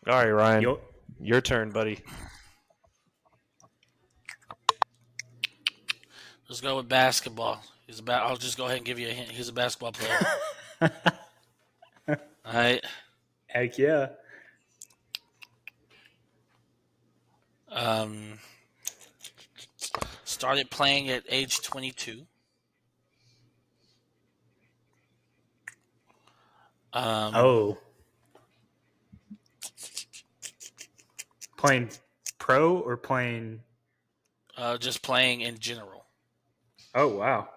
All right, Ryan. Yo- Your turn, buddy. Let's go with basketball. I'll just go ahead and give you a hint. He's a basketball player. All right. Heck yeah. Started playing at age 22. Playing pro or playing? Just playing in general. Oh, wow.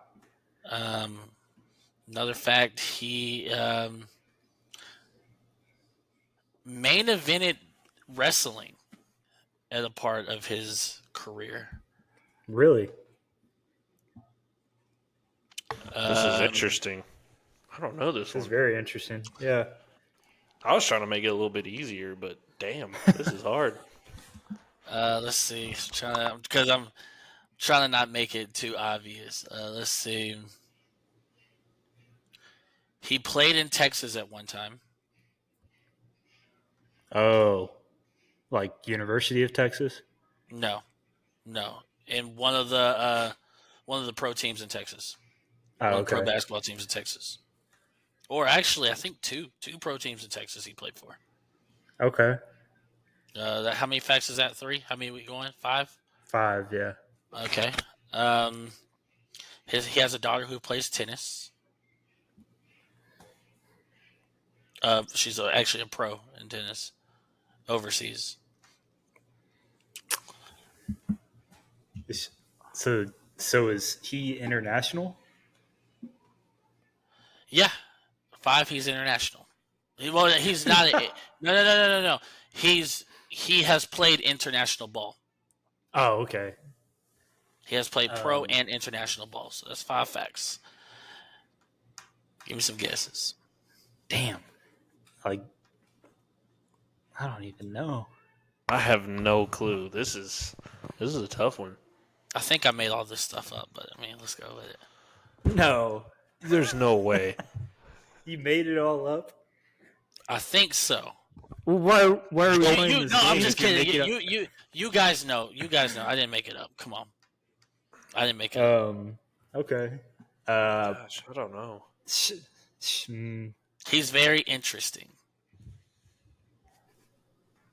Another fact, he main evented wrestling as a part of his career. Really? This is interesting. I don't know this This is one. very interesting. Yeah. I was trying to make it a little bit easier, but damn, this is hard. Let's see. Because I'm trying to not make it too obvious. Let's see. He played in Texas at one time. Oh. Like University of Texas? No. In one of the pro teams in Texas. Oh, One of the pro okay. basketball teams in Texas. Or actually, I think two pro teams in Texas he played for. Okay. How many facts is that? 3? How many we going? 5? 5, yeah. Okay. He has a daughter who plays tennis. She's actually a pro in tennis overseas. So is he international? Yeah. 5, he's international. Well, he's not. No. He has played international ball. Oh, okay. He has played pro and international ball. So that's 5 facts. Give me some guesses. Damn. Like, I don't even know. I have no clue. This is a tough one. I think I made all this stuff up, but I mean, let's go with it. No. There's no way. You made it all up? I think so. Well, why are we playing this No, game? I'm just if you kidding. make it up? You guys know. You guys know. I didn't make it up. Come on. I didn't make it up. Okay. Gosh, I don't know. He's very interesting.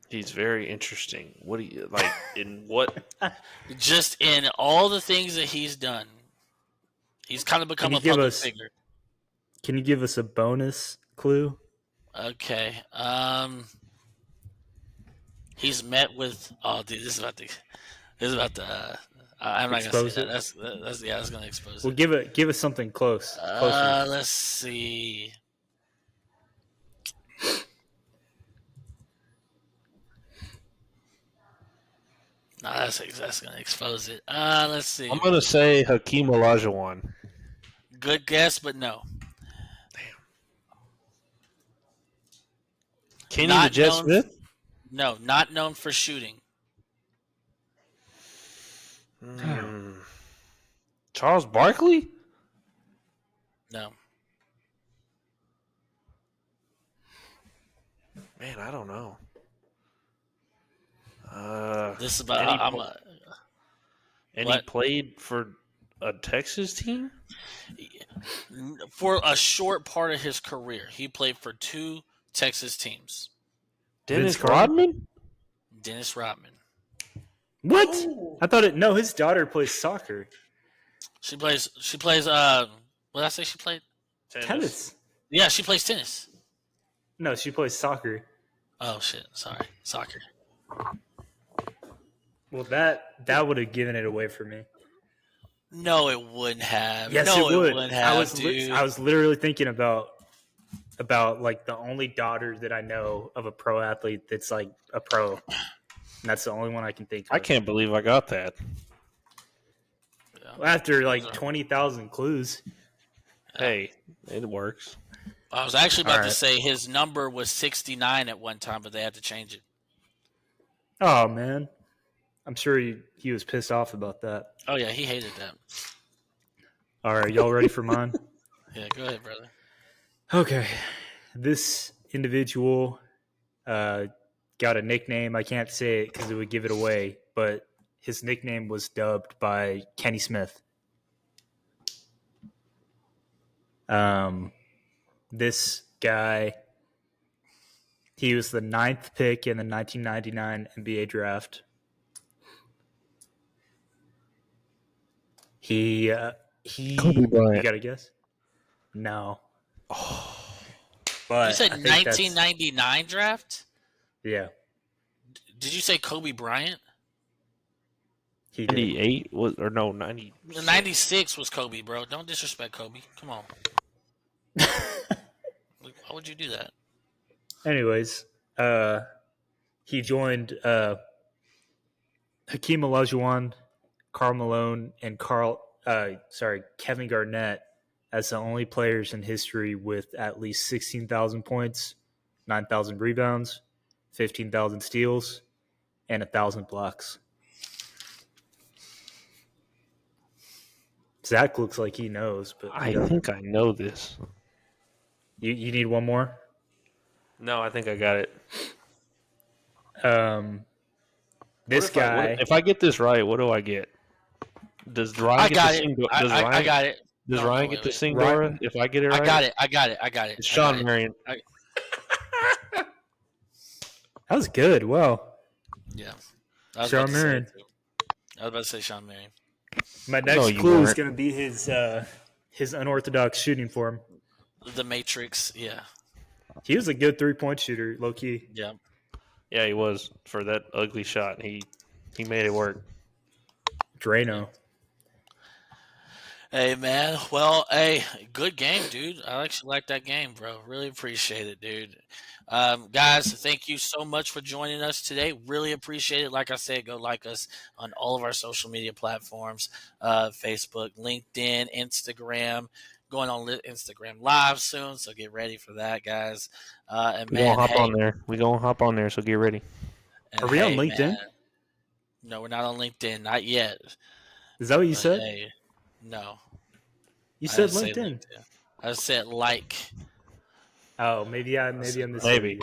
He's very interesting. What do you like? In what? Just in all the things that he's done, he's kind of become a public figure. Can you give us a bonus clue? Okay. He's met with. Oh, dude, this is about to. I'm not gonna say that. That's gonna expose Well, it. give us something close. Let's see. No, that's gonna expose it. Let's see. I'm gonna say Hakeem Olajuwon. Good guess, but no. Kenny the Jet Smith? No, not known for shooting. Charles Barkley? No. Man, I don't know. This is about. And he played for a Texas team? For a short part of his career, he played for 2 Texas teams. Dennis Rodman? Dennis Rodman. What? Oh. I thought it. No, his daughter plays soccer. She plays. What did I say? She played tennis. Yeah, she plays tennis. No, she plays soccer. Oh shit! Sorry, soccer. Well, that would have given it away for me. No, it wouldn't have. Yes, no, it would. Wouldn't have, dude. I was literally thinking about like the only daughter that I know of a pro athlete that's like a pro. And that's the only one I can think of. I can't believe I got that. Yeah. After like 20,000 clues. Hey, it works. I was actually about to say his number was 69 at one time, but they had to change it. Oh, man. I'm sure he was pissed off about that. Oh, yeah, he hated that. All right, y'all ready for mine? Yeah, go ahead, brother. Okay. This individual got a nickname. I can't say it because it would give it away, but his nickname was dubbed by Kenny Smith. This guy, he was the 9th pick in the 1999 NBA draft. He Kobe Bryant. You got a guess? No. Oh. But you said 1999 draft? Yeah. Did you say Kobe Bryant? 98 was, or no, 90. 96 was Kobe, bro. Don't disrespect Kobe. Come on. Why would you do that? Anyways, he joined Hakeem Olajuwon, Karl Malone, and Kevin Garnett as the only players in history with at least 16,000 points, 9,000 rebounds, 15,000 steals, and 1,000 blocks. Zach looks like he knows, but I think I know this. You need one more? No, I think I got it. This guy. If I get this right, what do I get? Does Ryan get to sing? I got it. Does Ryan get to sing Dora? If I get it right, I got it. It's Sean Marion. That was good. Wow. Yeah. Sean Marion. I was about to say Sean Marion. My next clue is going to be his unorthodox shooting form. The Matrix, yeah. He was a good 3-point shooter, low key. Yeah. Yeah, he was for that ugly shot. He made it work. Drano. Hey, man. Well, hey, good game, dude. I actually like that game, bro. Really appreciate it, dude. Guys, thank you so much for joining us today. Really appreciate it. Like I said, go like us on all of our social media platforms, Facebook, LinkedIn, Instagram, going on Instagram Live soon, so get ready for that, guys. And We man, gonna hop hey, on there. We gonna hop on there. So get ready. and Are we on hey, LinkedIn? man, no, we're not on LinkedIn, not yet. Is that what you But said? hey, no, You I said didn't say LinkedIn. LinkedIn. I said like. Oh, maybe I misheard Maybe. you.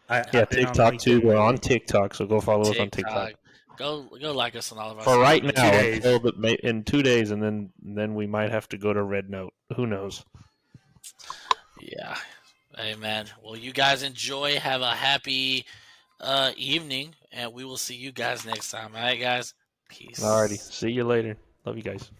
I've Yeah, been on TikTok too. LinkedIn We're on lately. TikTok, so go follow us on TikTok. TikTok. Go like us on all of our For social right media. now, 2 days. until in 2 days, and then we might have to go to Red Note. Who knows? Yeah. Hey man. Well, you guys enjoy. Have a happy evening, and we will see you guys next time. All right, guys. Alrighty, Peace. see you later. Love you guys.